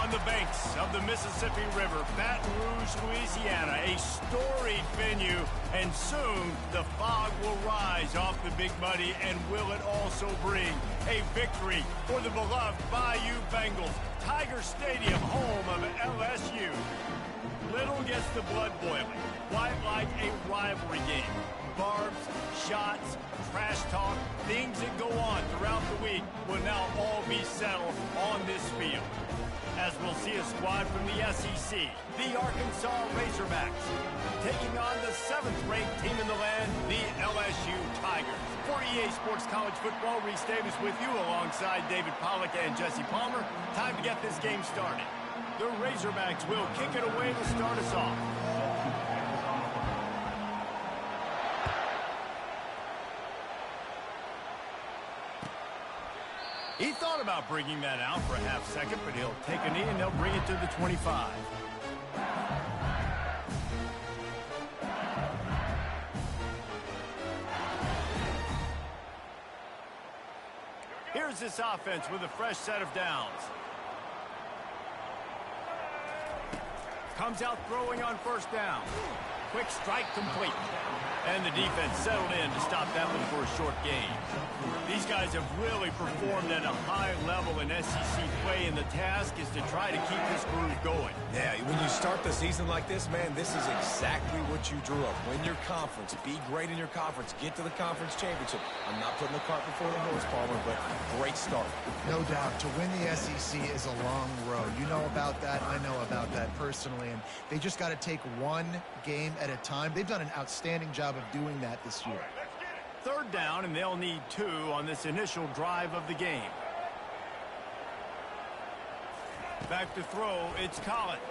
On the banks of the Mississippi River, Baton Rouge, Louisiana, a storied venue, and soon the fog will rise off the Big Muddy, and will it also bring a victory for the beloved Bayou Bengals. Tiger Stadium, home of LSU. Little gets the blood boiling, quite like a rivalry game. Barbs, shots, trash talk, things that go on throughout the week will now all be settled on this field. As we'll see a squad from the SEC, the Arkansas Razorbacks, taking on the 7th-ranked team in the land, the LSU Tigers. 48 Sports College Football, Reese Davis with you alongside David Pollack and Jesse Palmer. Time to get this game started. The Razorbacks will kick it away to start us off. He thought about bringing that out for a half second, but he'll take a knee and they'll bring it to the 25. Here's this offense with a fresh set of downs. Comes out throwing on first down. Quick strike complete. And the defense settled in to stop that one for a short gain. These guys have really performed at a high level in SEC play, and the task is to try to keep this groove going. Yeah, when you start the season like this, man, this is exactly what you drew up. Win your conference, be great in your conference, get to the conference championship. I'm not putting the cart before the horse, Palmer, but great start. No doubt. To win the SEC is a long road. You know about that. I know about that personally, and they just got to take one game at a time. They've done an outstanding job of doing that this year. Third down, and they'll need 2 on this initial drive of the game. Back to throw, it's Collins.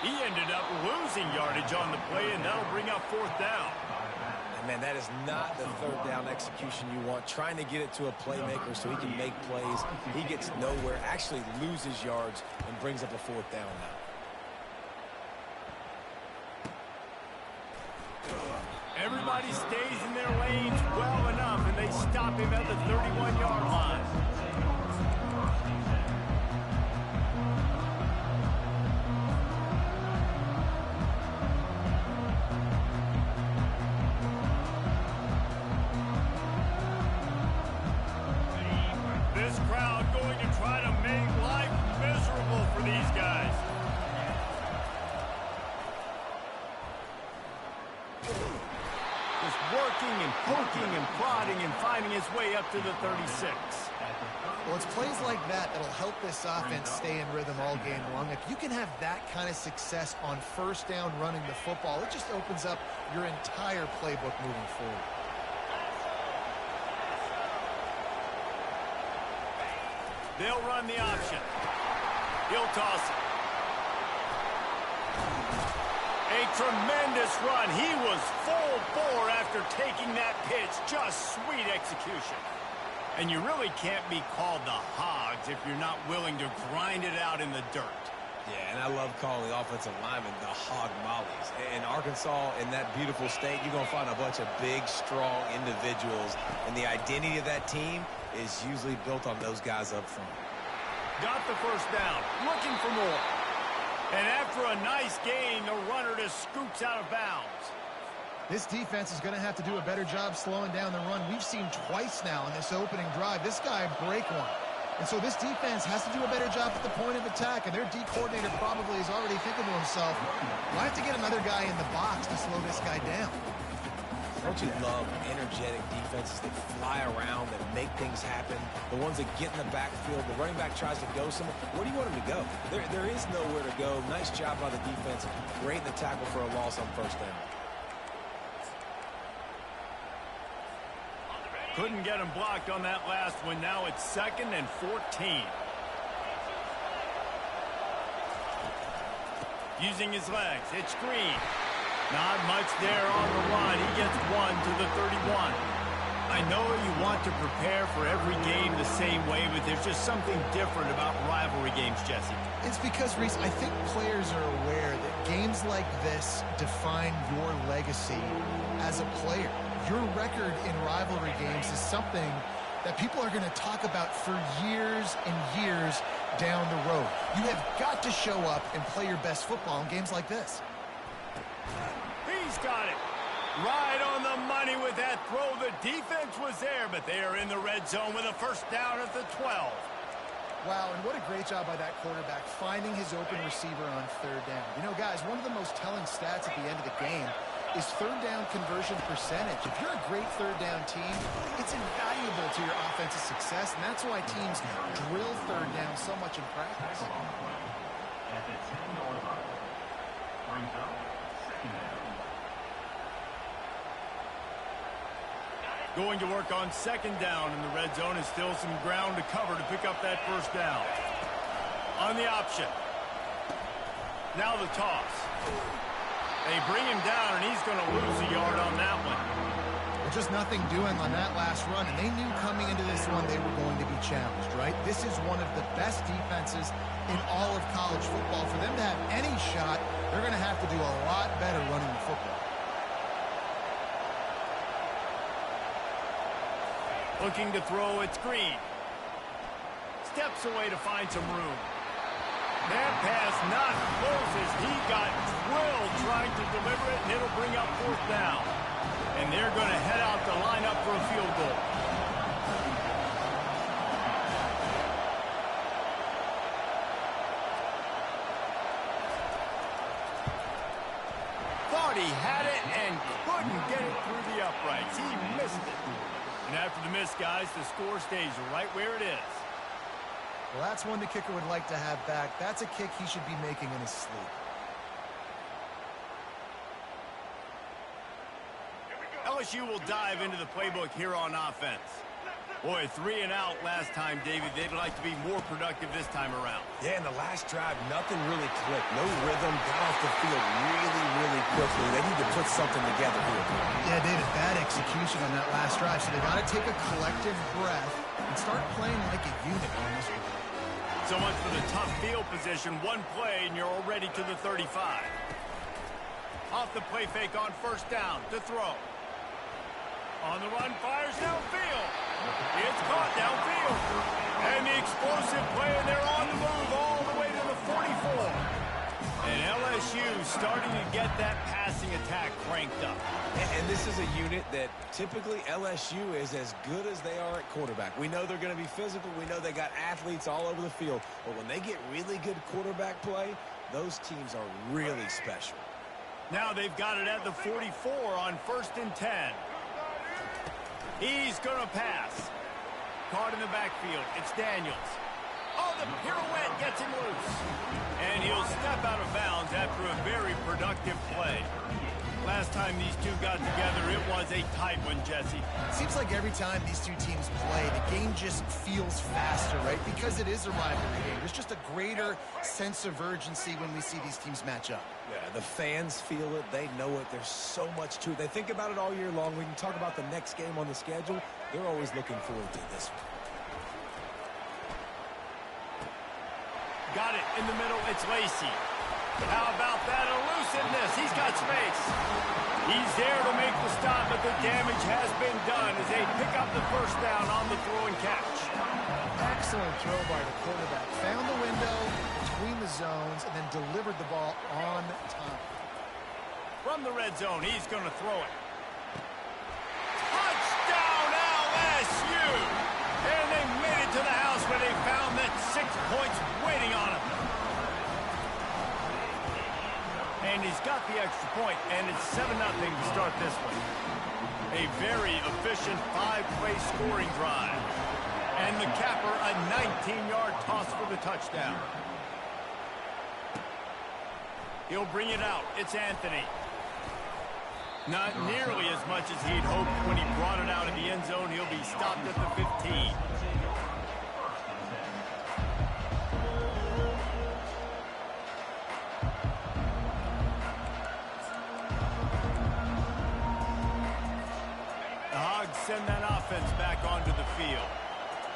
He ended up losing yardage on the play, and that'll bring up 4th down. And man, that is not the third down execution you want. Trying to get it to a playmaker so he can make plays. He gets nowhere, actually loses yards, and brings up a 4th down now. Everybody stays in their lanes well enough, and they stop him at the 31-yard line. This crowd going to try to make life miserable for these guys. Working and poking and prodding and finding his way up to the 36. Well, it's plays like that that'll help this offense stay in rhythm all game long. If you can have that kind of success on first down running the football, it just opens up your entire playbook moving forward. They'll run the option. He'll toss it. A tremendous run. He was full bore after taking that pitch. Just sweet execution. And you really can't be called the Hogs if you're not willing to grind it out in the dirt. Yeah, and I love calling the offensive linemen the hog mollies. In Arkansas, in that beautiful state, you're going to find a bunch of big, strong individuals. And the identity of that team is usually built on those guys up front. Got the first down. Looking for more. And after a nice gain, the runner just scoots out of bounds. This defense is going to have to do a better job slowing down the run. We've seen twice now in this opening drive. This guy break one. And so this defense has to do a better job at the point of attack. And their D coordinator probably is already thinking to himself, do I have to get another guy in the box to slow this guy down? Don't you love energetic defenses that fly around, that make things happen? The ones that get in the backfield, the running back tries to go somewhere. Where do you want him to go? There is nowhere to go. Nice job by the defense. Great in the tackle for a loss on first down. Couldn't get him blocked on that last one. Now it's 2nd and 14. Using his legs, it's Green. Not much there on the run. He gets 1 to the 31. I know you want to prepare for every game the same way, but there's just something different about rivalry games, Jesse. It's because, Reese, I think players are aware that games like this define your legacy as a player. Your record in rivalry games is something that people are going to talk about for years and years down the road. You have got to show up and play your best football in games like this. He's got it. Right on the money with that throw. The defense was there, but they are in the red zone with a first down at the 12. Wow, and what a great job by that quarterback finding his open receiver on third down. You know, guys, one of the most telling stats at the end of the game is third down conversion percentage. If you're a great third down team, it's invaluable to your offensive success, and that's why teams drill third down so much in practice. At the 10-yard line, brings up second down. Going to work on second down in the red zone, and still some ground to cover to pick up that first down. On the option. Now the toss. They bring him down, and he's going to lose a yard on that one. Well, just nothing doing on that last run, and they knew coming into this one they were going to be challenged, right? This is one of the best defenses in all of college football. For them to have any shot, they're going to have to do a lot better running the football. Looking to throw, it's Green. Steps away to find some room. That pass not close as he got drilled trying to deliver it, and it'll bring up fourth down. And they're going to head out to line up for a field goal. Thought he had it and couldn't get it through the uprights. He missed it. And after the miss, guys, the score stays right where it is. Well, that's one the kicker would like to have back. That's a kick he should be making in his sleep. LSU will dive into the playbook here on offense. Boy, 3 and out last time, David. They'd like to be more productive this time around. Yeah, in the last drive, nothing really clicked. No rhythm, got off the field really quickly. They need to put something together here. Yeah, David, bad execution on that last drive. So they got to take a collective breath and start playing like a unit on this one. So much for the tough field position. One play, and you're already to the 35. Off the play fake on first down to throw. On the run, fires downfield. It's caught downfield. And the explosive play, and they're on the move all the way to the 44. And LSU starting to get that passing attack cranked up. And this is a unit that typically LSU is as good as they are at quarterback. We know they're going to be physical. We know they got athletes all over the field. But when they get really good quarterback play, those teams are really special. Now they've got it at the 44 on 1st and 10. He's going to pass. Caught in the backfield. It's Daniels. Oh, the pirouette gets him loose. And he'll step out of bounds after a very productive play. Last time these two got together, it was a tight one, Jesse. Seems like every time these two teams play, the game just feels faster, right? Because it is a rivalry game. There's just a greater sense of urgency when we see these teams match up. Yeah, the fans feel it. They know it. There's so much to it. They think about it all year long. We can talk about the next game on the schedule. They're always looking forward to this one. Got it in the middle. It's Lacey. How about that elusiveness? He's got space. He's there to make the stop, but the damage has been done as they pick up the first down on the throw and catch. Excellent throw by the quarterback. Found the window between the zones and then delivered the ball on time. From the red zone, he's going to throw it. Touchdown, LSU! And they made it to the house where they found that 6 points waiting on him. And he's got the extra point, and it's 7-0 to start this one. A very efficient 5-play scoring drive. And the capper, a 19-yard toss for the touchdown. He'll bring it out. It's Anthony. Not nearly as much as he'd hoped when he brought it out of the end zone. He'll be stopped at the 15. The Hogs send that offense back onto the field.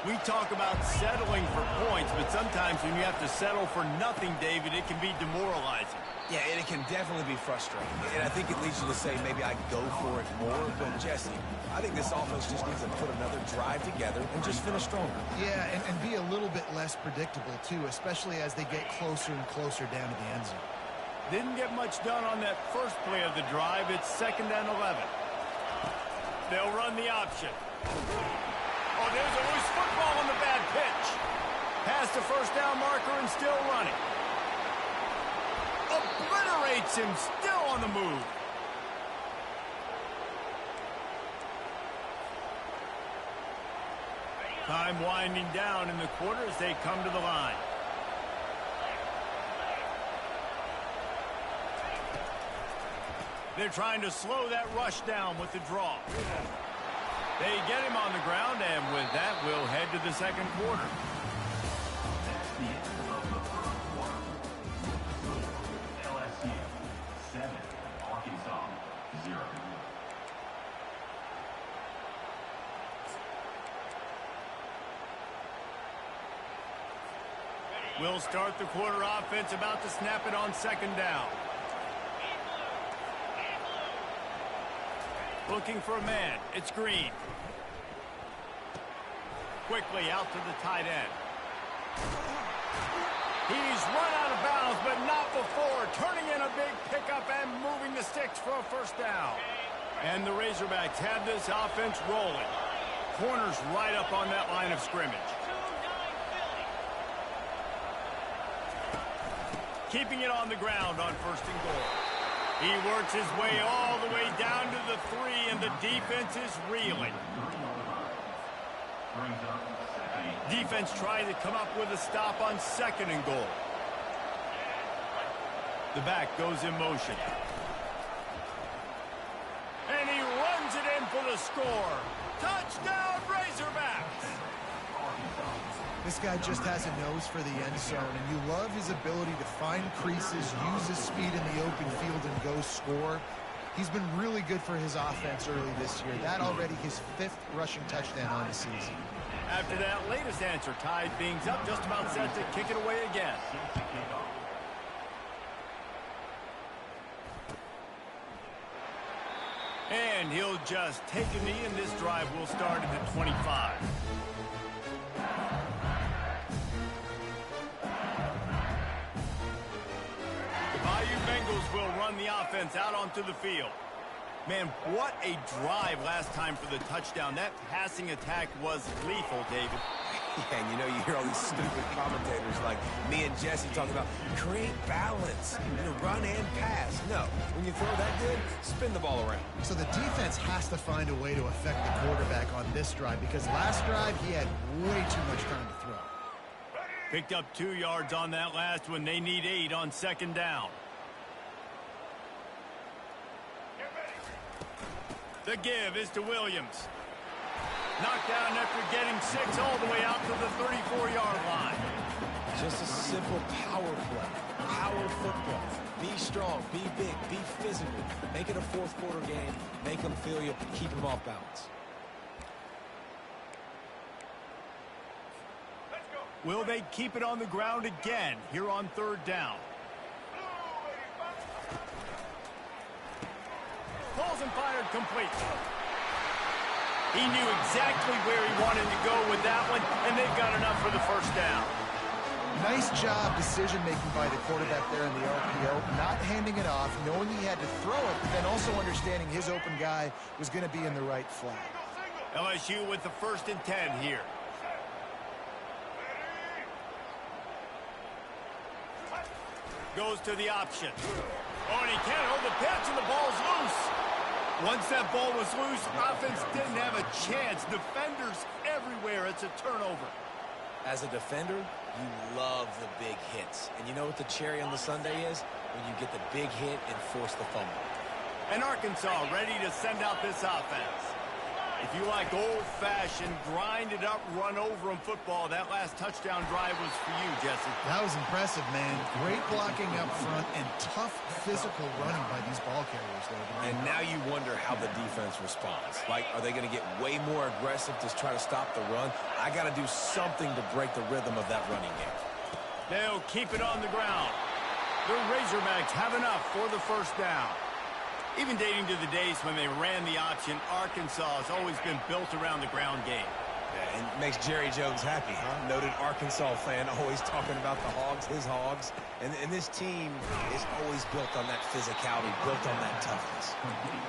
We talk about settling for points, but sometimes when you have to settle for nothing, David, it can be demoralizing. Yeah, and it can definitely be frustrating. And I think it leads you to say maybe I go for it more. But, Jesse, I think this offense just needs to put another drive together and just finish stronger. Yeah, and be a little bit less predictable, too, especially as they get closer and closer down to the end zone. Didn't get much done on that first play of the drive. It's 2nd and 11. They'll run the option. Oh, there's a loose football on the bad pitch. Past the first down marker and still running. Obliterates him, still on the move. Time winding down in the quarter as they come to the line. They're trying to slow that rush down with the draw. They get him on the ground, and with that, we'll head to the second quarter. That's the end of the first quarter. LSU 7, Arkansas 0. We'll start the quarter offense, about to snap it on 2nd down. Looking for a man. It's Green. Quickly out to the tight end. He's run out of bounds, but not before. Turning in a big pickup and moving the sticks for a first down. And the Razorbacks have this offense rolling. Corners right up on that line of scrimmage. Keeping it on the ground on 1st and goal. He works his way all the way down to the 3, and the defense is reeling. Defense trying to come up with a stop on 2nd and goal. The back goes in motion. And he runs it in for the score. Touchdown, Razorbacks! This guy just has a nose for the end zone, and you love his ability to find creases, use his speed in the open field, and go score. He's been really good for his offense early this year. That already his 5th rushing touchdown on the season. After that latest answer, tied things up, just about set to kick it away again. And he'll just take a knee, and this drive will start at the 25. Bengals will run the offense out onto the field. Man, what a drive last time for the touchdown. That passing attack was lethal, David. Yeah, and you know, you hear all these stupid commentators like me and Jesse talking about create balance, run and pass. No, when you throw that good, spin the ball around. So the defense has to find a way to affect the quarterback on this drive, because last drive he had way too much time to throw. Picked up 2 yards on that last one. They need 8 on 2nd down. The give is to Williams. Knocked down after getting 6 all the way out to the 34-yard line. Just a simple power play. Power football. Be strong, be big, be physical. Make it a 4th quarter game. Make them feel you. Keep them off balance. Will they keep it on the ground again here on 3rd down? Pulls and fired complete. He knew exactly where he wanted to go with that one, and they've got enough for the first down. Nice job decision-making by the quarterback there in the RPO, not handing it off, knowing he had to throw it, but then also understanding his open guy was going to be in the right flat. LSU with the 1st and 10 here. Goes to the option. Oh, and he can't hold the pitch, and the ball's loose. Once that ball was loose, offense didn't have a chance. Defenders everywhere. It's a turnover. As a defender, you love the big hits. And you know what the cherry on the sundae is? When you get the big hit and force the fumble. And Arkansas ready to send out this offense. If you like old-fashioned, grind-it-up, run-over-'em football, that last touchdown drive was for you, Jesse. That was impressive, man. Great blocking up front and tough physical running by these ball carriers there. And now you wonder how the defense responds. Like, are they going to get way more aggressive to try to stop the run? I got to do something to break the rhythm of that running game. They'll keep it on the ground. The Razorbacks have enough for the first down. Even dating to the days when they ran the option, Arkansas has always been built around the ground game. Yeah, and it makes Jerry Jones happy, huh? Noted Arkansas fan, always talking about the Hogs, his Hogs. And this team is always built on that physicality, built on that toughness.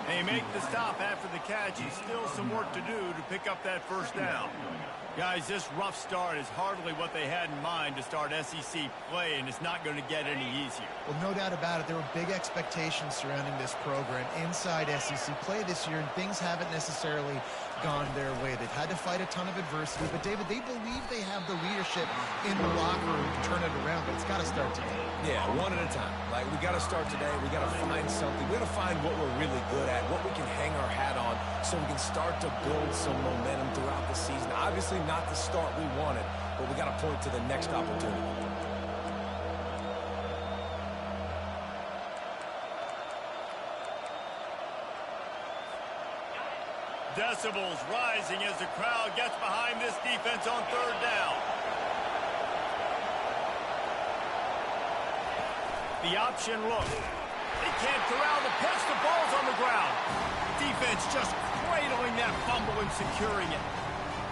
They make the stop after the catch, and still some work to do to pick up that first down. Guys, this rough start is hardly what they had in mind to start SEC play, and it's not going to get any easier. Well, no doubt about it. There were big expectations surrounding this program inside SEC play this year, and things haven't necessarily gone their way. They've had to fight a ton of adversity, but David, they believe they have the leadership in the locker room to turn it around, but it's got to start today. Yeah, one at a time. Like, we got to start today. We got to find something. We got to find what we're really good at, what we can hang our hat on, so we can start to build some momentum throughout the season. Obviously not the start we wanted, but we got to point to the next opportunity. Decibels rising as the crowd gets behind this defense on third down. The option look. They can't corral the pitch. The ball's on the ground. Defense just cradling that fumble and securing it.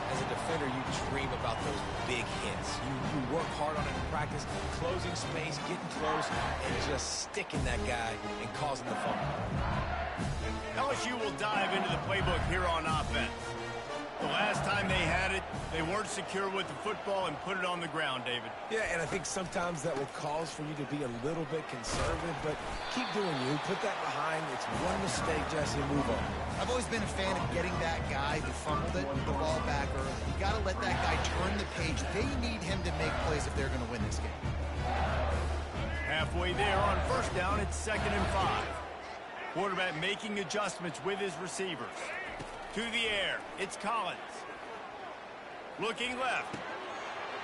As a defender, you dream about those big hits. You work hard on it in practice, closing space, getting close, and just sticking that guy and causing the fumble. LSU will dive into the playbook here on offense. The last time they had it, they weren't secure with the football and put it on the ground, David. Yeah, and I think sometimes that will cause for you to be a little bit conservative, but keep doing you. Put that behind. It's one mistake, Jesse, move on. I've always been a fan of getting that guy who fumbled it, the ball back early. You got to let that guy turn the page. They need him to make plays if they're going to win this game. Halfway there on first down, it's 2nd and 5. Quarterback making adjustments with his receivers. To the air, it's Collins. Looking left.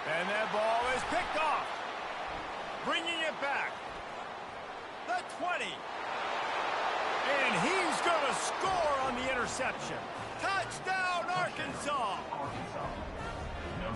And that ball is picked off. Bringing it back. The 20. And he's going to score on the interception. Touchdown, Arkansas.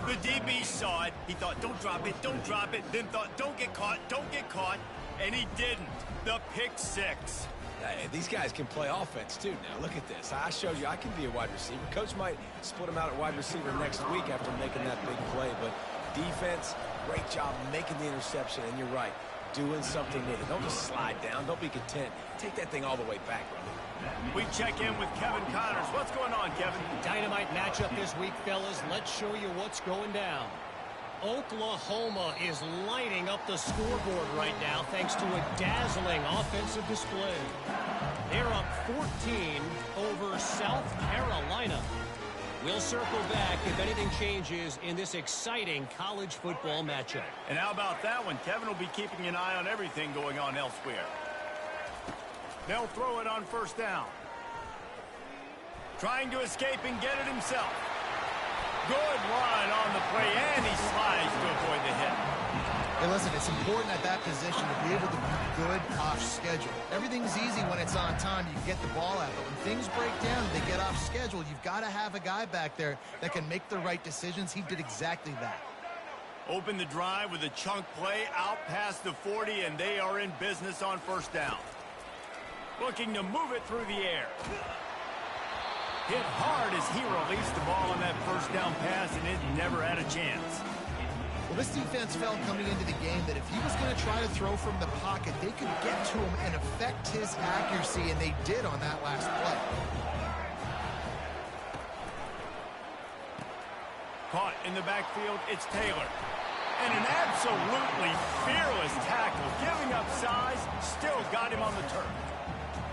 The DB saw it. He thought, don't drop it, don't drop it. Then thought, don't get caught, don't get caught. And he didn't. The pick six. Hey, these guys can play offense, too. Now, look at this. I showed you I can be a wide receiver. Coach might split him out at wide receiver next week after making that big play. But defense, great job making the interception. And you're right, doing something with it. Don't just slide down. Don't be content. Take that thing all the way back, brother. We check in with Kevin Connors. What's going on, Kevin? Dynamite matchup this week, fellas. Let's show you what's going down. Oklahoma is lighting up the scoreboard right now thanks to a dazzling offensive display. They're up 14 over South Carolina. We'll circle back if anything changes in this exciting college football matchup. And how about that one? Kevin will be keeping an eye on everything going on elsewhere. They'll throw it on first down. Trying to escape and get it himself. Good run on the play, and he slides to avoid the hit. Hey, listen, it's important at that position to be able to be good off schedule. Everything's easy when it's on time. You get the ball out. But when things break down, they get off schedule. You've got to have a guy back there that can make the right decisions. He did exactly that. Open the drive with a chunk play out past the 40, and they are in business on first down. Looking to move it through the air. Hit hard as he released the ball on that first down pass, and it never had a chance. Well, this defense felt coming into the game that if he was going to try to throw from the pocket, they could get to him and affect his accuracy, and they did on that last play. Caught in the backfield, it's Taylor. And an absolutely fearless tackle, giving up size, still got him on the turf.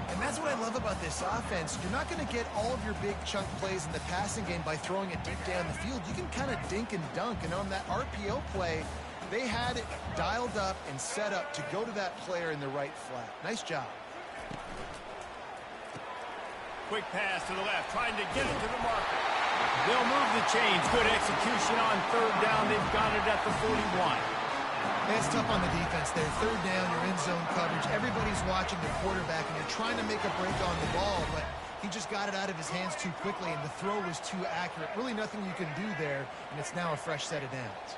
And that's what I love about this offense. You're not going to get all of your big chunk plays in the passing game by throwing it deep down the field. You can kind of dink and dunk. And on that RPO play, they had it dialed up and set up to go to that player in the right flat. Nice job. Quick pass to the left, trying to get it to the marker. They'll move the chains. Good execution on third down. They've got it at the 41. It's tough on the defense there. Third down, you're in zone coverage. Everybody's watching the quarterback, and you're trying to make a break on the ball, but he just got it out of his hands too quickly, and the throw was too accurate. Really nothing you can do there, and it's now a fresh set of downs.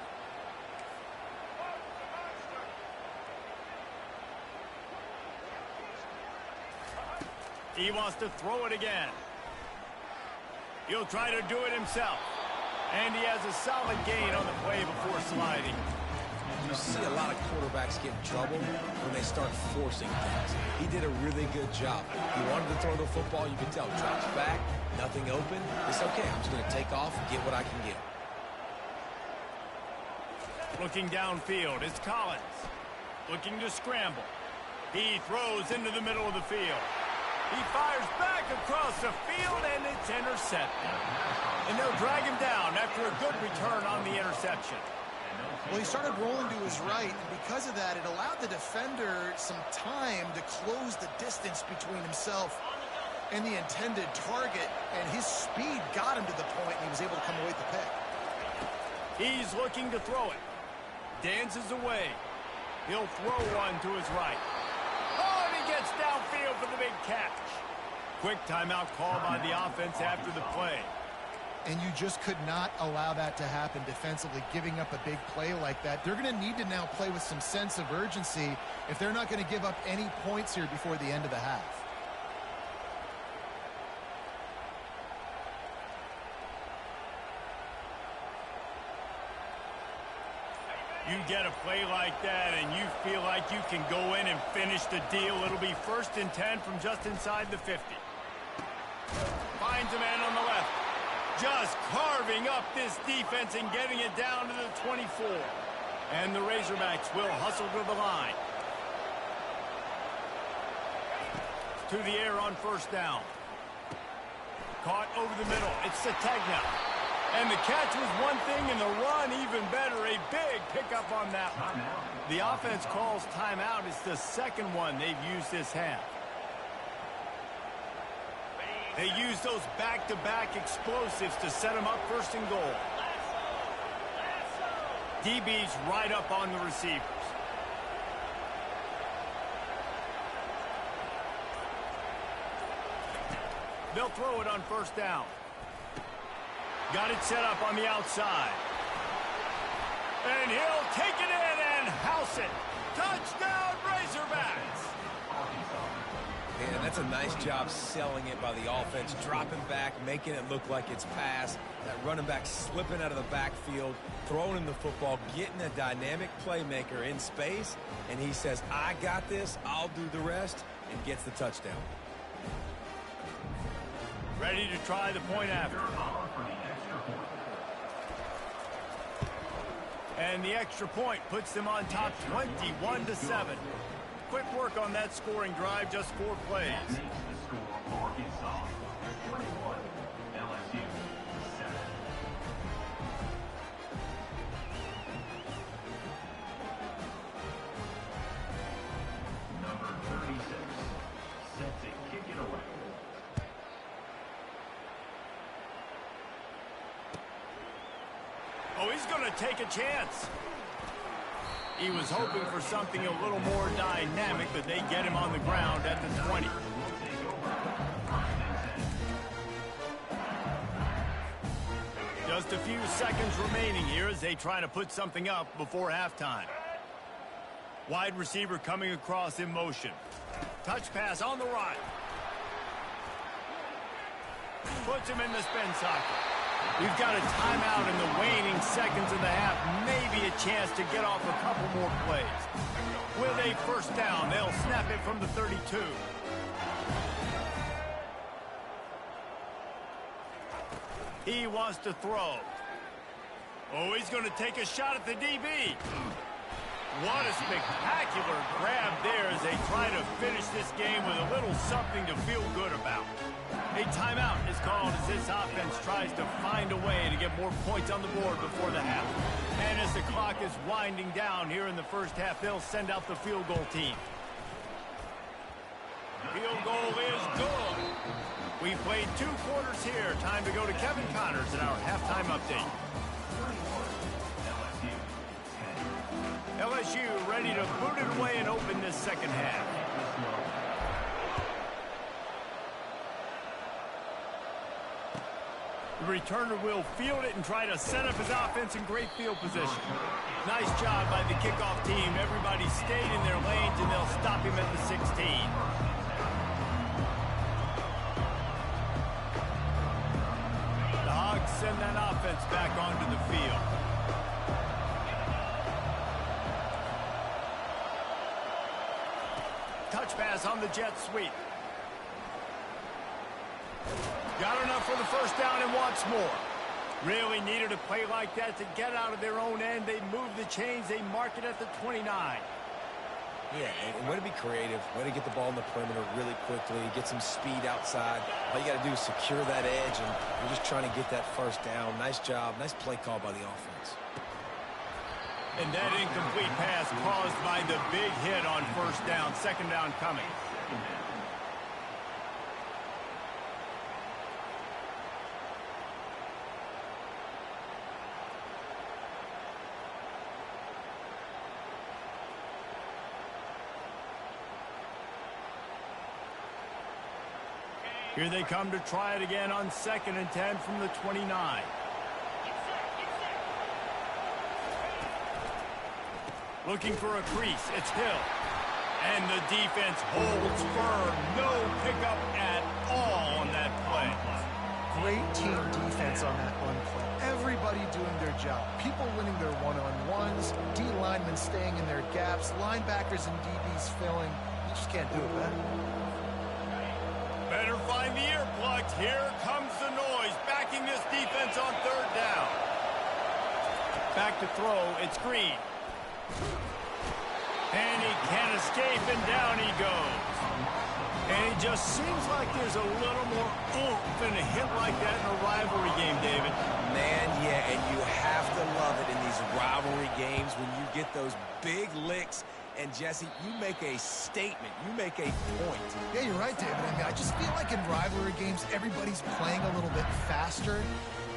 He wants to throw it again. He'll try to do it himself. And he has a solid gain on the play before sliding. You see a lot of quarterbacks get in trouble when they start forcing things. He did a really good job. He wanted to throw the football. You can tell. Drops back, nothing open. It's okay. I'm just going to take off and get what I can get. Looking downfield, it's Collins. Looking to scramble. He throws into the middle of the field. He fires back across the field, and it's intercepted. And they'll drag him down after a good return on the interception. Well, he started rolling to his right, and because of that, it allowed the defender some time to close the distance between himself and the intended target, and his speed got him to the point, and he was able to come away with the pick. He's looking to throw it. Dances away. He'll throw one to his right. Oh, and he gets downfield for the big catch. Quick timeout call by the offense after the play. And you just could not allow that to happen defensively, giving up a big play like that. They're going to need to now play with some sense of urgency if they're not going to give up any points here before the end of the half. You get a play like that and you feel like you can go in and finish the deal. It'll be 1st and 10 from just inside the 50. Finds a man on the left. Just carving up this defense and getting it down to the 24. And the Razorbacks will hustle to the line. To the air on 1st down. Caught over the middle. It's Sategna. And the catch was one thing and the run even better. A big pickup on that one. The offense calls timeout. It's the second one they've used this half. They use those back-to-back explosives to set them up 1st and goal. DB's right up on the receivers. They'll throw it on 1st down. Got it set up on the outside. And he'll take it in and house it. Touchdown, Razorbacks! And that's a nice job selling it by the offense, dropping back, making it look like it's pass. That running back slipping out of the backfield, throwing him the football, getting a dynamic playmaker in space, and he says, I got this, I'll do the rest, and gets the touchdown. Ready to try the point after. And the extra point puts them on top 21-7. Quick work on that scoring drive, just 4 plays. Number 36, set to kick it away. Oh, he's going to take a chance. He was hoping for something a little more dynamic, but they get him on the ground at the 20. Just a few seconds remaining here as they try to put something up before halftime. Wide receiver coming across in motion. Touch pass on the right. Puts him in the spin cycle. We've got a timeout in the waning seconds of the half. Maybe a chance to get off a couple more plays. With a 1st down, they'll snap it from the 32. He wants to throw. Oh, he's going to take a shot at the DB. What a spectacular grab there as they try to finish this game with a little something to feel good about. A timeout is called as this offense tries to find a way to get more points on the board before the half. And as the clock is winding down here in the 1st half, they'll send out the field goal team. Field goal is good. We've played 2 quarters here. Time to go to Kevin Connors in our halftime update. LSU ready to boot it away and open this second half. The returner will field it and try to set up his offense in great field position. Nice job by the kickoff team. Everybody stayed in their lanes, and they'll stop him at the 16. offense back onto the field. Touch pass on the jet sweep. Got enough for the first down and wants more. Really needed a play like that to get out of their own end. They move the chains. They mark it at the 29. Yeah, and way to be creative. Way to get the ball in the perimeter really quickly. Get some speed outside. All you got to do is secure that edge, and you're just trying to get that first down. Nice job. Nice play call by the offense. And that incomplete pass caused by the big hit on first down. Second down coming. Here they come to try it again on 2nd and 10 from the 29. Looking for a crease. It's Hill. And the defense holds firm. No pickup at all on that play. Great team defense on that one play. Everybody doing their job. People winning their one-on-ones, D linemen staying in their gaps, linebackers and DBs filling. You just can't do it better. Better find the earplugs. Here comes the noise. Backing this defense on 3rd down. Back to throw. It's Green. And he can't escape, and down he goes. And it just seems like there's a little more oomph in a hit like that in a rivalry game, David. Man, yeah, and you have to love it in these rivalry games when you get those big licks. And, Jesse, you make a statement. You make a point. Yeah, you're right, David. I mean, I just feel like in rivalry games, everybody's playing a little bit faster.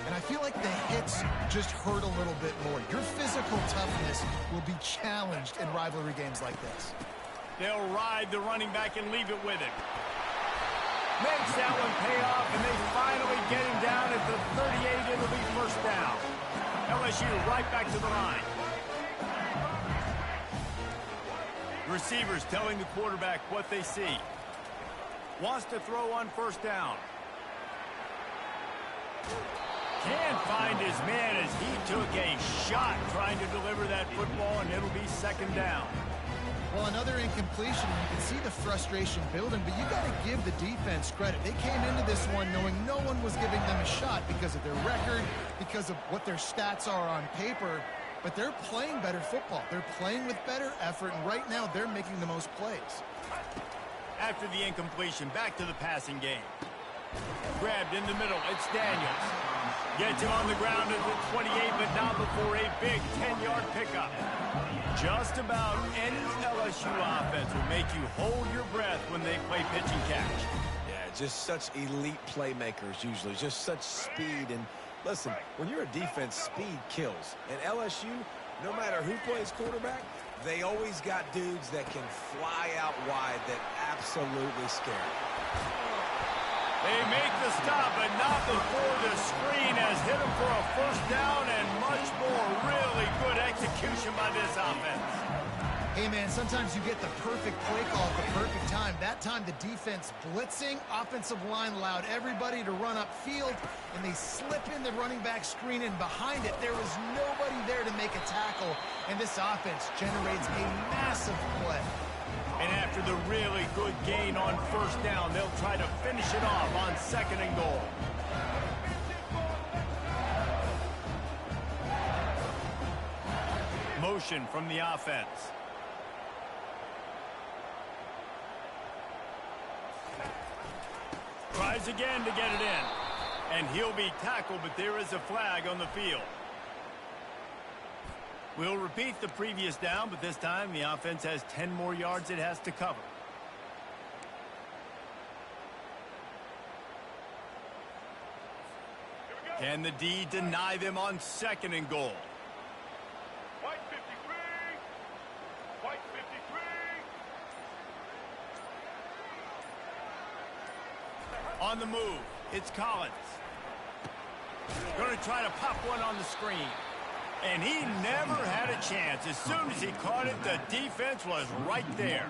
And I feel like the hits just hurt a little bit more. Your physical toughness will be challenged in rivalry games like this. They'll ride the running back and leave it with him. Makes that one pay off, and they finally get him down at the 38. It'll be first down. LSU right back to the line. Receivers telling the quarterback what they see. Wants to throw on first down. Can't find his man as he took a shot trying to deliver that football, and it'll be 2nd down. Well, another incompletion. You can see the frustration building, but you got to give the defense credit. They came into this one knowing no one was giving them a shot because of their record, because of what their stats are on paper. But they're playing better football. They're playing with better effort, and right now they're making the most plays. After the incompletion, back to the passing game. Grabbed in the middle. It's Daniels. Gets him on the ground at the 28, but not before a big 10-yard pickup. Just about any LSU offense will make you hold your breath when they play pitch and catch. Yeah, just such elite playmakers usually. Just such speed. And listen, when you're a defense, speed kills. And LSU, no matter who plays quarterback, they always got dudes that can fly out wide that absolutely scare. They make the stop, but not before the screen has hit him for a first down and much more. Really good execution by this offense. Hey, man, sometimes you get the perfect play call at the perfect time. That time the defense blitzing, offensive line allowed everybody to run upfield, and they slip in the running back screen, and behind it there was nobody there to make a tackle, and this offense generates a massive play. And after the really good gain on first down, they'll try to finish it off on 2nd and goal. Motion from the offense. Tries again to get it in. And he'll be tackled, but there is a flag on the field. We'll repeat the previous down, but this time the offense has 10 more yards it has to cover. Can the D deny them on 2nd and goal? White 53. White 53. On the move, it's Collins. Going to try to pop one on the screen. And he never had a chance. As soon as he caught it, the defense was right there.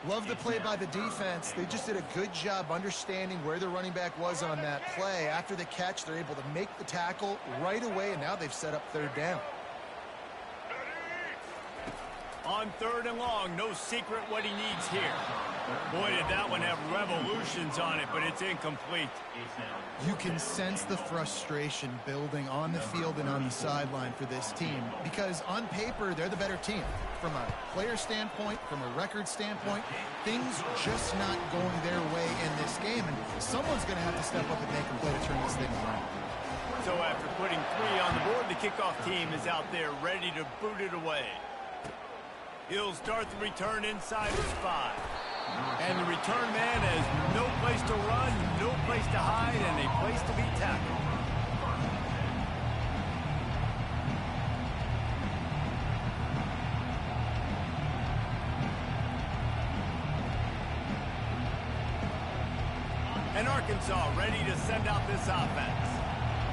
Love the play by the defense. They just did a good job understanding where the running back was on that play. After the catch, they're able to make the tackle right away, and now they've set up third down. On third and long, no secret what he needs here. Boy, did that one have revolutions on it, but it's incomplete. You can sense the frustration building on the field and on the sideline for this team because on paper, they're the better team. From a player standpoint, from a record standpoint, things just not going their way in this game, and someone's going to have to step up and make a play to turn this thing around. So after putting 3 on the board, the kickoff team is out there ready to boot it away. He'll start the return inside his 5. And the return man has no place to run, no place to hide, and a place to be tackled. And Arkansas ready to send out this offense.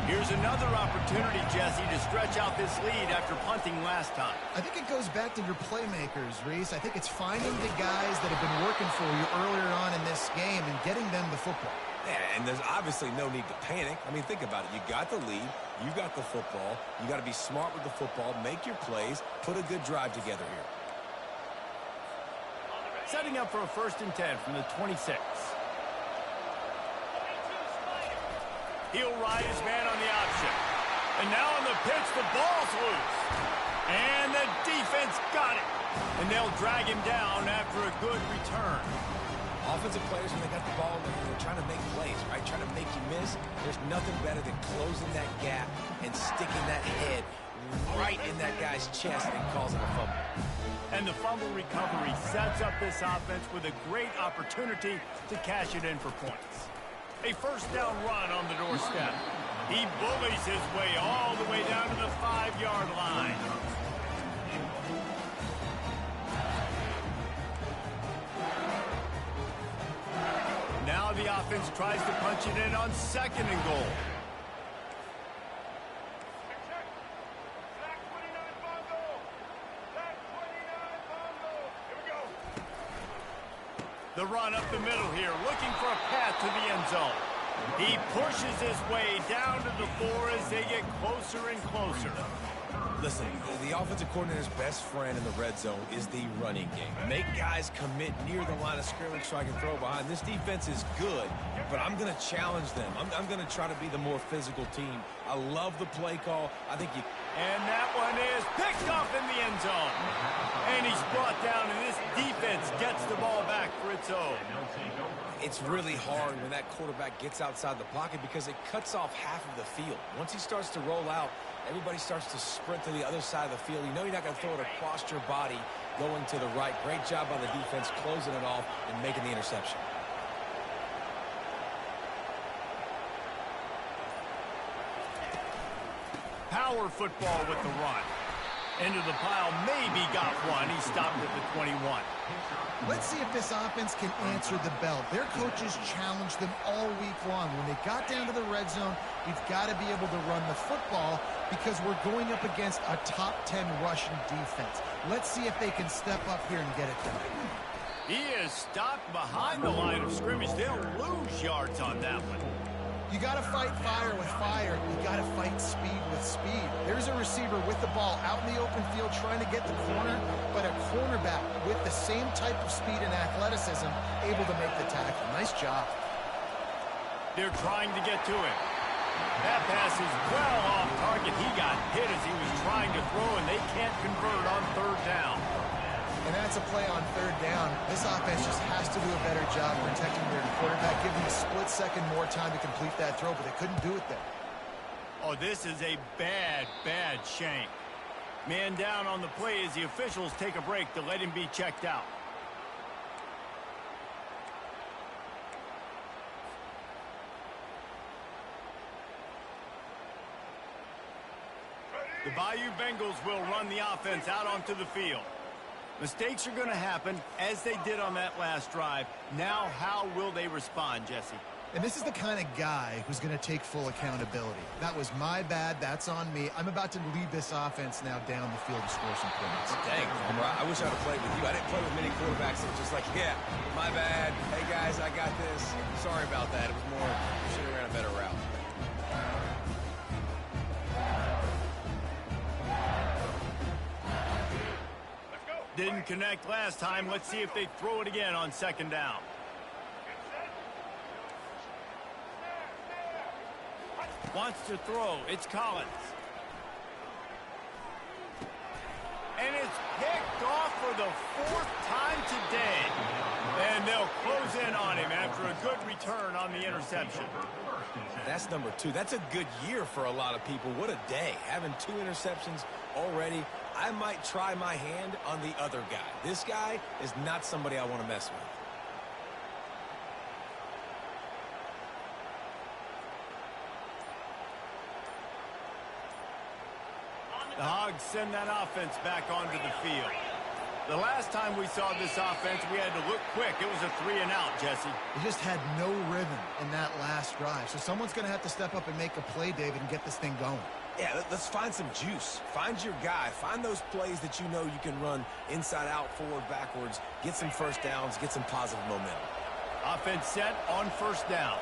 Here's another opportunity, Jesse, to stretch out this lead after punting last time. I think it goes back to your playmakers, Reese. I think it's finding the guys that have been working for you earlier on in this game and getting them the football. Yeah, and there's obviously no need to panic. I mean, think about it. You got the lead. You got the football. You got to be smart with the football, make your plays, put a good drive together here. Setting up for a 1st and 10 from the 26. He'll ride his man on the option. And now on the pitch, the ball's loose. And the defense got it. And they'll drag him down after a good return. Offensive players, when they got the ball, they're trying to make plays, right? Trying to make you miss. There's nothing better than closing that gap and sticking that head right in that guy's chest and causing a fumble. And the fumble recovery sets up this offense with a great opportunity to cash it in for points. A 1st down run on the doorstep. He bullies his way all the way down to the 5-yard line. Now the offense tries to punch it in on 2nd and goal. The run up the middle here, looking for a path to the end zone. He pushes his way down to the 4 as they get closer and closer. Listen, the offensive coordinator's best friend in the red zone is the running game. Make guys commit near the line of scrimmage so I can throw behind. This defense is good, but I'm going to challenge them. I'm going to try to be the more physical team. I love the play call. I think you... And that one is picked off in the end zone. And he's brought down, and this defense gets the ball back for its own. It's really hard when that quarterback gets outside the pocket because it cuts off half of the field. Once he starts to roll out, everybody starts to sprint to the other side of the field. You know you're not going to throw it across your body going to the right. Great job by the defense closing it off and making the interception. Power football with the run. Into the pile, maybe got one. He stopped at the 21. Let's see if this offense can answer the bell. Their coaches challenged them all week long. When they got down to the red zone, we've got to be able to run the football because we're going up against a top 10 rushing defense. Let's see if they can step up here and get it done. He is stopped behind the line of scrimmage. They'll lose yards on that one. You got to fight fire with fire. You got to fight speed with speed. There's a receiver with the ball out in the open field trying to get the corner, but a cornerback with the same type of speed and athleticism able to make the tackle. Nice job. They're trying to get to him. That pass is well off target. He got hit as he was trying to throw, and they can't convert on 3rd down. And that's a play on 3rd down. This offense just has to do a better job protecting their quarterback, giving a split second more time to complete that throw, but they couldn't do it there. Oh, this is a bad, bad shank. Man down on the play as the officials take a break to let him be checked out. The Bayou Bengals will run the offense out onto the field. Mistakes are going to happen, as they did on that last drive. Now, how will they respond, Jesse? And this is the kind of guy who's going to take full accountability. That was my bad. That's on me. I'm about to lead this offense now down the field to score some points. Dang, I wish I'd have played with you. I didn't play with many quarterbacks that were just like, yeah, my bad. Hey, guys, I got this. Sorry about that. It was more, should have ran a better route. Didn't connect last time. Let's see if they throw it again on second down. Wants to throw. It's Collins. And it's picked off for the 4th time today. And they'll close in on him after a good return on the interception. That's number 2. That's a good year for a lot of people. What a day. Having 2 interceptions already. I might try my hand on the other guy. This guy is not somebody I want to mess with. The Hogs send that offense back onto the field. The last time we saw this offense, we had to look quick. It was a 3-and-out, Jesse. They just had no rhythm in that last drive. So someone's going to have to step up and make a play, David, and get this thing going. Yeah, let's find some juice. Find your guy. Find those plays that you know you can run inside out, forward, backwards. Get some first downs. Get some positive momentum. Offense set on first down.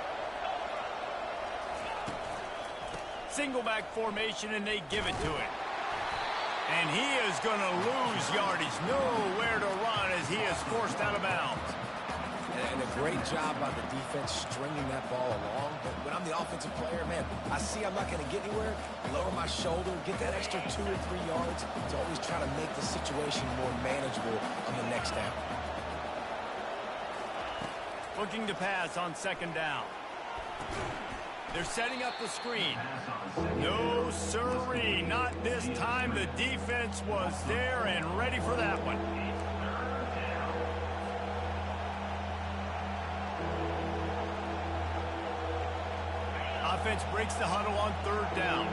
Single back formation, and they give it to him. And he is going to lose yardage. Nowhere to run as he is forced out of bounds. And a great job by the defense stringing that ball along. But when I'm the offensive player, man, I see I'm not going to get anywhere. Lower my shoulder, get that extra 2 or 3 yards to always try to make the situation more manageable on the next down. Looking to pass on second down. They're setting up the screen. No, sirree, not this time. The defense was there and ready for that one. Offense breaks the huddle on third down.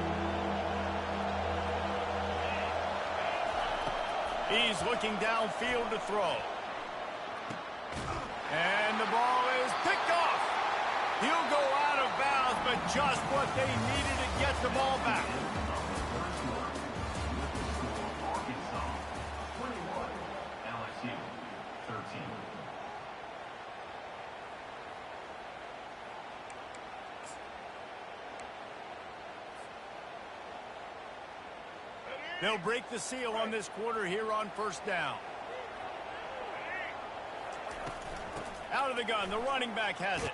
He's looking downfield to throw. And the ball is picked off. He'll go out of bounds, but just what they needed to get the ball back. Arkansas 21, LSU 13. They'll break the seal on this quarter here on first down. Out of the gun, the running back has it.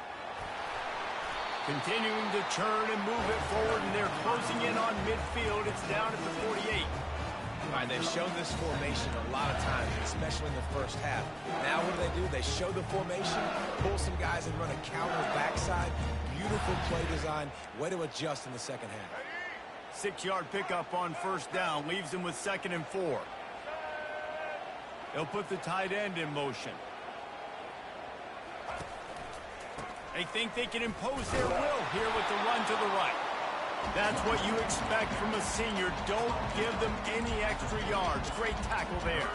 Continuing to churn and move it forward, and they're closing in on midfield. It's down at the 48. All right, they've shown this formation a lot of times, especially in the first half. Now what do? They show the formation, pull some guys and run a counter backside. Beautiful play design. Way to adjust in the second half. 6-yard pickup on first down. Leaves them with 2nd and 4. They'll put the tight end in motion. They think they can impose their will here with the run to the right. That's what you expect from a senior. Don't give them any extra yards. Great tackle there.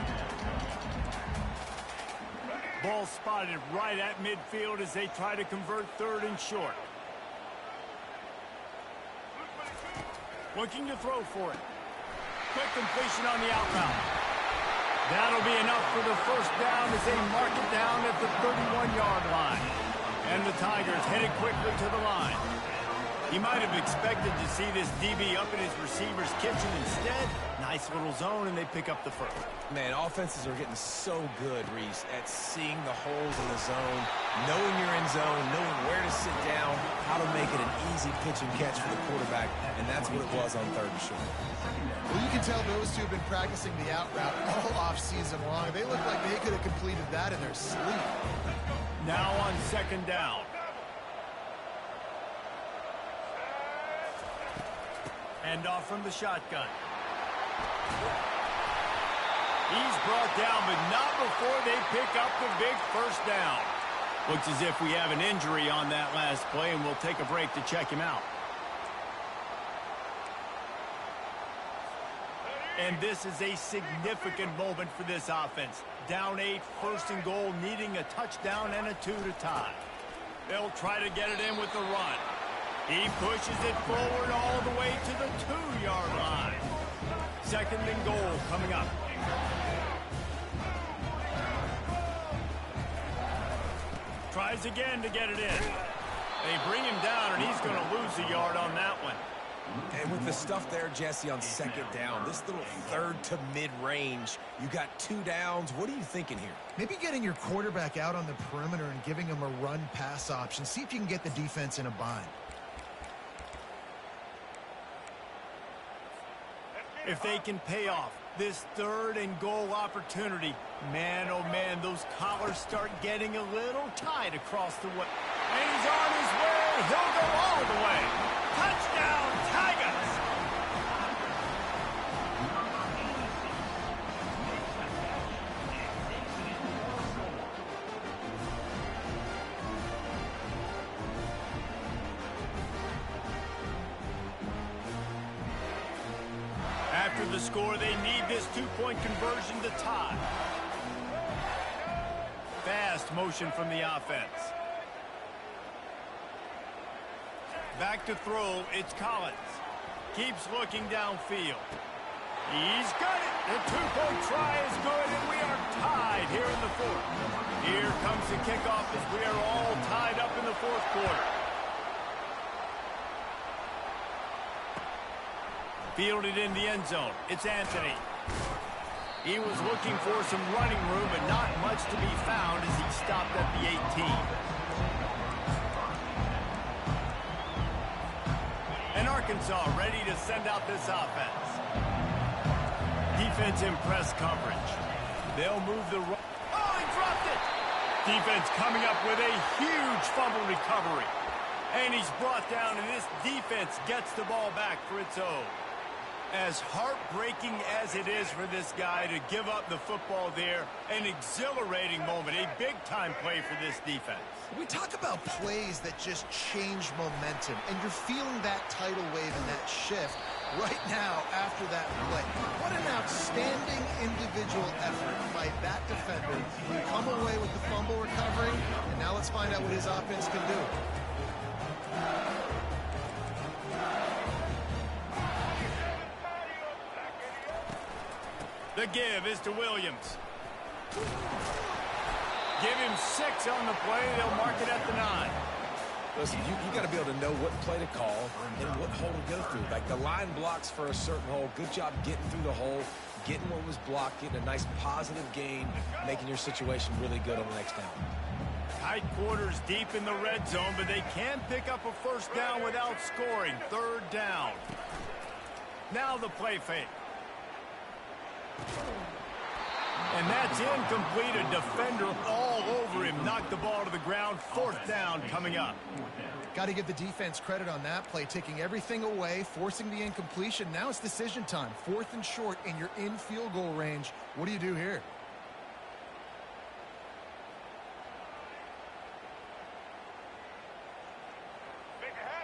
Ball spotted right at midfield as they try to convert 3rd and short. Looking to throw for it. Quick completion on the out route. That'll be enough for the first down as they mark it down at the 31-yard line. And the Tigers headed quickly to the line. He might have expected to see this DB up in his receiver's kitchen. Instead, nice little zone, and they pick up the first. Man, offenses are getting so good, Reese, at seeing the holes in the zone, knowing you're in zone, knowing where to sit down, how to make it an easy pitch and catch for the quarterback, and that's what it was on 3rd and short. Well, you can tell those two have been practicing the out route all off-season long. They look like they could have completed that in their sleep. Now on 2nd down. Hand off from the shotgun. He's brought down, but not before they pick up the big first down. Looks as if we have an injury on that last play, and we'll take a break to check him out. And this is a significant moment for this offense. Down 8, 1st and goal, needing a touchdown and a 2 to tie. They'll try to get it in with the run. He pushes it forward all the way to the 2-yard line. 2nd and goal coming up. Tries again to get it in. They bring him down, and he's going to lose a yard on that one. And with the stuff there, Jesse, on 2nd down, this little 3rd to mid-range, you got 2 downs. What are you thinking here? Maybe getting your quarterback out on the perimeter and giving him a run-pass option. See if you can get the defense in a bind. If they can pay off this 3rd and goal opportunity, man, oh man, those collars start getting a little tight across the way. And he's on his way. He'll go all the way. Touchdown, Tigers! After the score, they need this 2-point conversion to tie. Fast motion from the offense. Back to throw, it's Collins. Keeps looking downfield. He's got it. The 2-point try is good, and we are tied here in the 4th. Here comes the kickoff as we are all tied up in the 4th quarter. Fielded in the end zone. It's Anthony. He was looking for some running room, but not much to be found as he stopped at the 18. And Arkansas ready to send out this offense. Defense in press coverage. They'll move the... Oh, he dropped it! Defense coming up with a huge fumble recovery. And he's brought down, and this defense gets the ball back for its own. As heartbreaking as it is for this guy to give up the football there, an exhilarating moment, a big-time play for this defense. We talk about plays that just change momentum, and you're feeling that tidal wave and that shift right now after that play. What an outstanding individual effort by that defender. He come away with the fumble recovery, and now let's find out what his offense can do. The give is to Williams. Give him 6 on the play. They'll mark it at the 9. Listen, you got to be able to know what play to call and what hole to go through. Like the line blocks for a certain hole. Good job getting through the hole, getting what was blocked, getting a nice positive gain, making your situation really good on the next down. Tight quarters deep in the red zone, but they can pick up a 1st down without scoring. 3rd down. Now the play fake. And that's incomplete. A defender all over him. Knocked the ball to the ground. 4th down coming up. Got to give the defense credit on that play, taking everything away, forcing the incompletion. Now it's decision time. 4th and short, and you're in field goal range. What do you do here?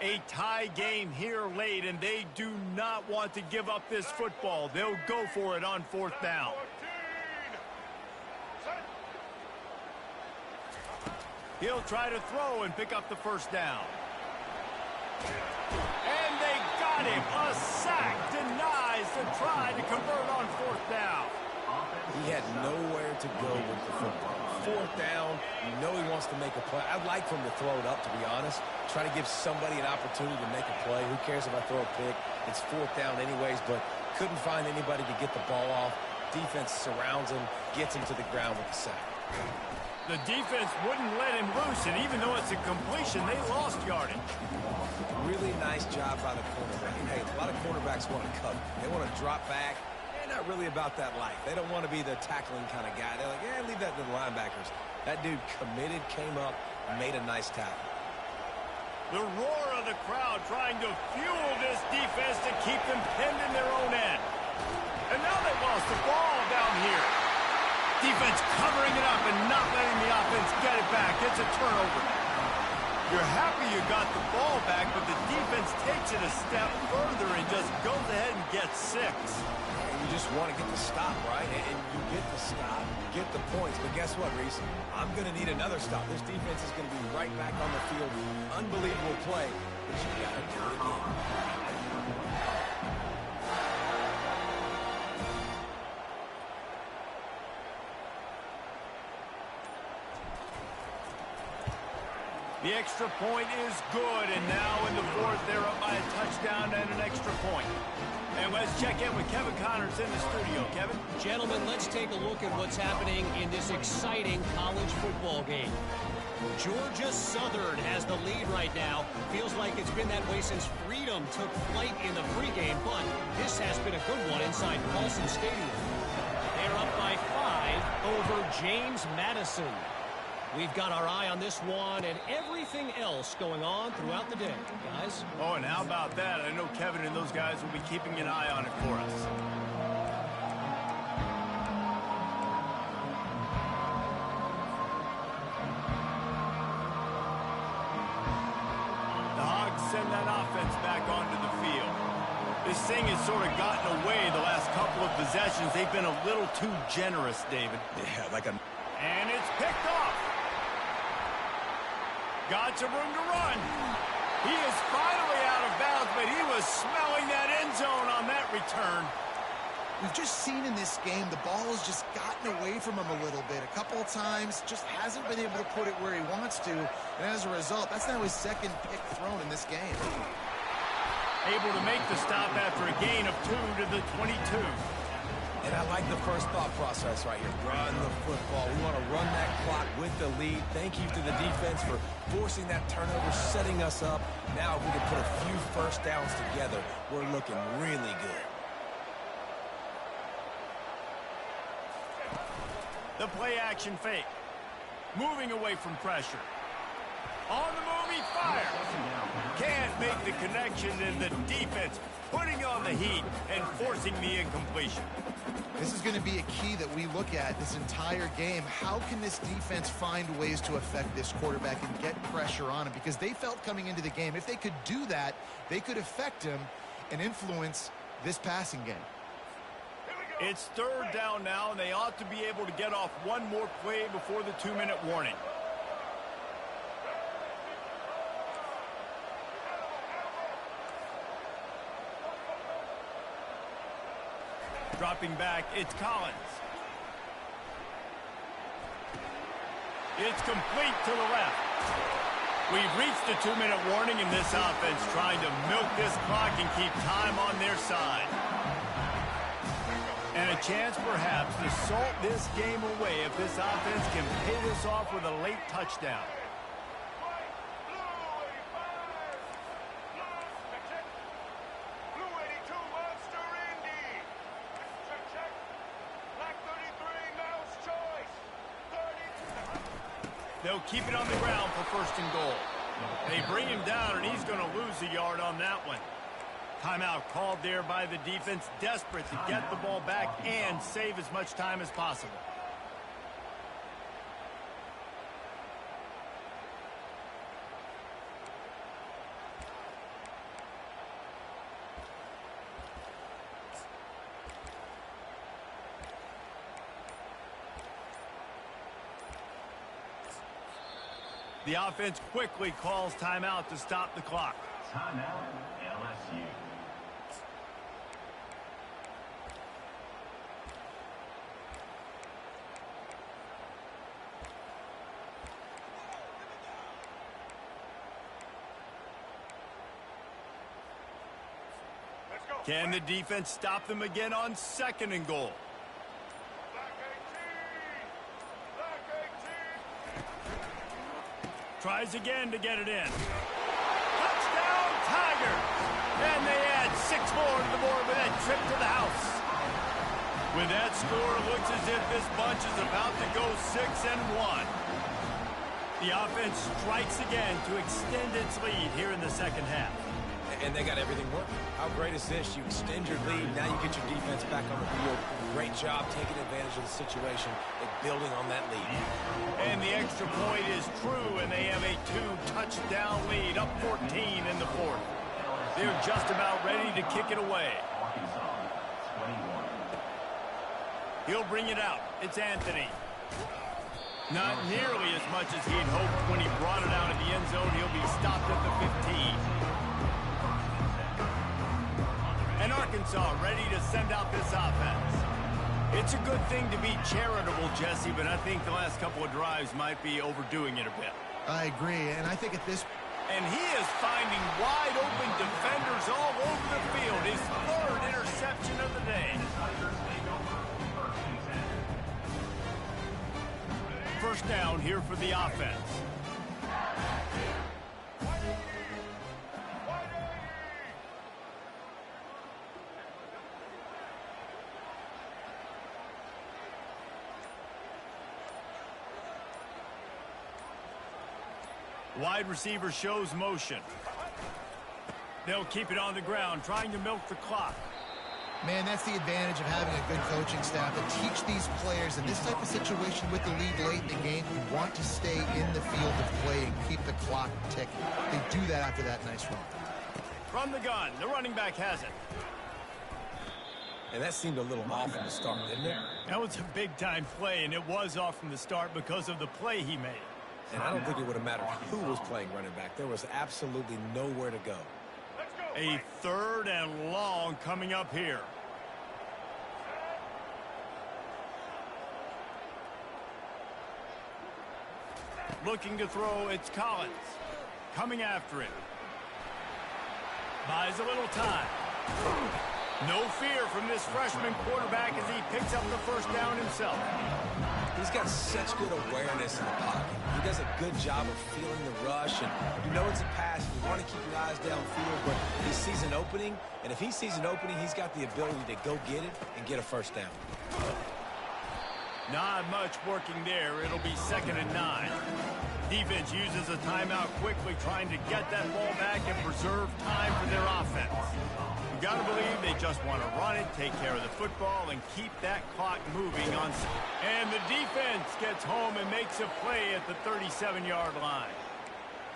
A tie game here late, and they do not want to give up this football. They'll go for it on 4th down. He'll try to throw and pick up the 1st down. And they got him. A sack denies the try to convert on 4th down. He had nowhere to go with the football. 4th down, you know he wants to make a play. I'd like for him to throw it up, to be honest. Try to give somebody an opportunity to make a play. Who cares if I throw a pick? It's 4th down anyways, but couldn't find anybody to get the ball off. Defense surrounds him, gets him to the ground with the sack. The defense wouldn't let him loose, and even though it's a completion, they lost yardage. Really nice job by the cornerback. Hey, a lot of cornerbacks want to cover. They want to drop back. They're not really about that life. They don't want to be the tackling kind of guy. They're like, yeah, leave that to the linebackers. That dude committed, came up, and made a nice tackle. The roar of the crowd trying to fuel this defense to keep them pinned in their own end. And now they've lost the ball down here. Defense covering it up and not letting the offense get it back. It's a turnover. You're happy you got the ball back, but the defense takes it a step further and just goes ahead and gets 6. You just want to get the stop, right? And you get the stop, get the points. But guess what, Reese? I'm going to need another stop. This defense is going to be right back on the field. Unbelievable play, but you got to do it again. The extra point is good, and now in the 4th, they're up by a touchdown and an extra point. And let's check in with Kevin Connors in the studio. Kevin? Gentlemen, let's take a look at what's happening in this exciting college football game. Georgia Southern has the lead right now. Feels like it's been that way since freedom took flight in the pregame, but this has been a good one inside Paulson Stadium. They're up by 5 over James Madison. We've got our eye on this one and everything else going on throughout the day, guys. Oh, and how about that? I know Kevin and those guys will be keeping an eye on it for us. The Hogs send that offense back onto the field. This thing has sort of gotten away the last couple of possessions. They've been a little too generous, David. Yeah, like a... And it's picked off. Got some room to run. He is finally out of bounds, but he was smelling that end zone on that return. We've just seen in this game the ball has just gotten away from him a little bit. A couple of times, just hasn't been able to put it where he wants to. And as a result, that's now his 2nd pick thrown in this game. Able to make the stop after a gain of 2 to the 22. And I like the first thought process right here. Run the football. We want to run that clock with the lead. Thank you to the defense for forcing that turnover, setting us up. Now if we can put a few first downs together, we're looking really good. The play action fake. Moving away from pressure. On the move, he fires. Can't make the connection, and the defense putting on the heat and forcing the incompletion. This is going to be a key that we look at this entire game. How can this defense find ways to affect this quarterback and get pressure on him? Because they felt coming into the game, if they could do that, they could affect him and influence this passing game. It's 3rd down now, and they ought to be able to get off one more play before the 2-minute warning. Dropping back, it's Collins. It's complete to the left. We've reached the 2-minute warning in this offense, trying to milk this clock and keep time on their side. And a chance perhaps to salt this game away if this offense can pay this off with a late touchdown. They'll keep it on the ground for 1st and goal. They bring him down, and he's going to lose a yard on that one. Timeout called there by the defense, desperate to get the ball back and save as much time as possible. The offense quickly calls timeout to stop the clock. Timeout, LSU. Can the defense stop them again on 2nd and goal? Tries again to get it in. Touchdown, Tigers! And they add 6 more to the board with that trip to the house. With that score, it looks as if this bunch is about to go 6-1. The offense strikes again to extend its lead here in the 2nd half. And they got everything working. How great is this? You extend your lead. Now you get your defense back on the field. Great job taking advantage of the situation and building on that lead. And the extra point is true, and they have a 2-touchdown lead, up 14 in the fourth. They're just about ready to kick it away. He'll bring it out. It's Anthony. Not nearly as much as he'd hoped when he brought it out of the end zone. He'll be stopped at the 15. And Arkansas ready to send out this offense. It's a good thing to be charitable, Jesse, but I think the last couple of drives might be overdoing it a bit. I agree, and I think at this... And he is finding wide-open defenders all over the field. His third interception of the day. First down here for the offense. Wide receiver shows motion. They'll keep it on the ground, trying to milk the clock. Man, that's the advantage of having a good coaching staff to teach these players in this type of situation with the lead late in the game. You want to stay in the field of play and keep the clock ticking. They do that after that nice run. From the gun, the running back has it. And that seemed a little off from the start, didn't it? That was a big-time play, and it was off from the start because of the play he made. And I don't think it would have mattered who was playing running back. There was absolutely nowhere to go. A third and long coming up here. Looking to throw, it's Collins. Coming after him. Buys a little time. No fear from this freshman quarterback as he picks up the first down himself. He's got such good awareness in the pocket. He does a good job of feeling the rush, and you know it's a pass. You want to keep your eyes downfield, but he sees an opening, and if he sees an opening, he's got the ability to go get it and get a first down. Not much working there. It'll be 2nd and 9. Defense uses a timeout quickly, trying to get that ball back and preserve time for their offense. You got to believe they just want to run it, take care of the football, and keep that clock moving on. And the defense gets home and makes a play at the 37-yard line.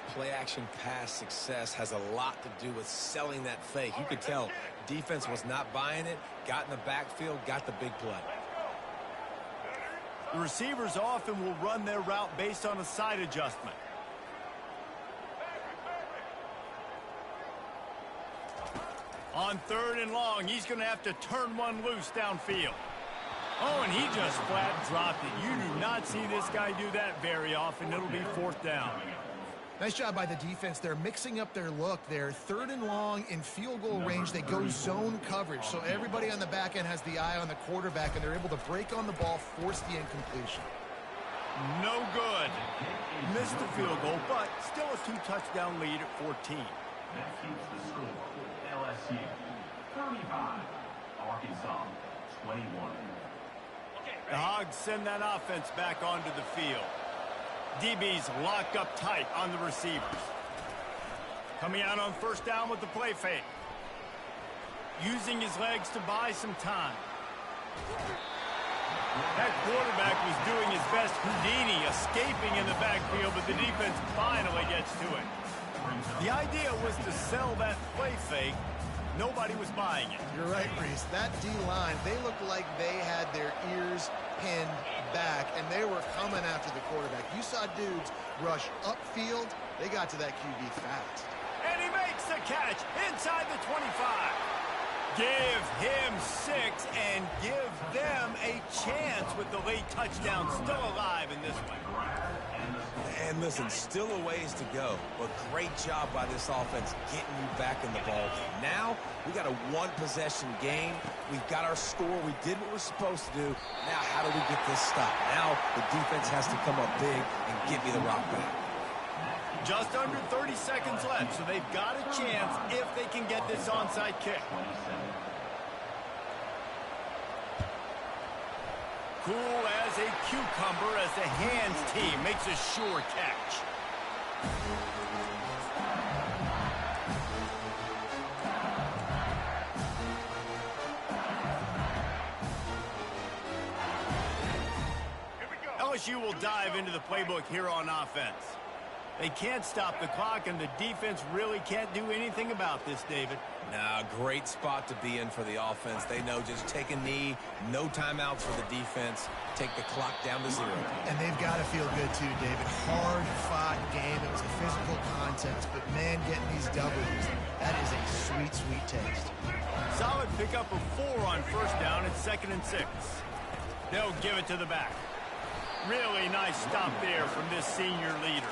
Play-action pass success has a lot to do with selling that fake. You could tell defense was not buying it, got in the backfield, got the big play. The receivers often will run their route based on a side adjustment. On 3rd and long, he's going to have to turn one loose downfield. Oh, and he just flat dropped it. You do not see this guy do that very often. It'll be 4th down. Nice job by the defense. They're mixing up their look. They're 3rd and long in field goal range. They go zone coverage. So everybody on the back end has the eye on the quarterback, and they're able to break on the ball, force the incompletion. No good. Missed the field goal, but still a 2-touchdown lead at 14. That keeps the score. LSU 35, Arkansas 21. The Hogs send that offense back onto the field. DB's locked up tight on the receivers. Coming out on 1st down with the play fake. Using his legs to buy some time. That quarterback was doing his best Houdini, escaping in the backfield, but the defense finally gets to it. The idea was to sell that play fake. Nobody was buying it. You're right, Reese. That D-line, they looked like they had their ears pinned back, and they were coming after the quarterback. You saw dudes rush upfield. They got to that QB fast. And he makes the catch inside the 25. Give him 6 and give them a chance with the late touchdown still alive in this one. And listen, still a ways to go, but great job by this offense getting you back in the ball game. Now, we got a one-possession game. We've got our score. We did what we're supposed to do. Now, how do we get this stopped? Now, the defense has to come up big and give me the rock back. Just under 30 seconds left, so they've got a chance if they can get this onside kick. Cool as a cucumber as the hands team makes a sure catch. LSU will dive into the playbook here on offense. They can't stop the clock, and the defense really can't do anything about this, David. Nah, great spot to be in for the offense. They know just take a knee, no timeouts for the defense, take the clock down to 0. And they've got to feel good too, David. Hard-fought game. It was a physical contest, but man, getting these W's, that is a sweet, sweet taste. Solid pickup of 4 on first down and 2nd and 6. They'll give it to the back. Really nice stop there from this senior leader.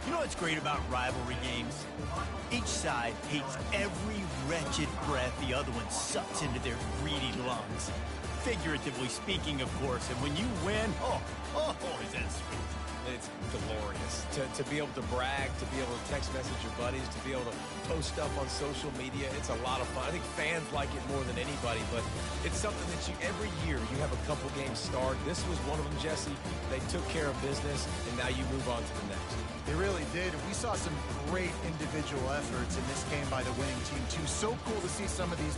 You know what's great about rivalry games? Each side hates every wretched breath the other one sucks into their greedy lungs. Figuratively speaking, of course, and when you win, oh, is that sweet. It's glorious to be able to brag, to be able to text message your buddies, to be able to post stuff on social media. It's a lot of fun. I think fans like it more than anybody, but it's something that every year you have a couple games start. This was one of them, Jesse. They took care of business, and now you move on to the next. They really did. We saw some great individual efforts in this game by the winning team, too. So cool to see some of these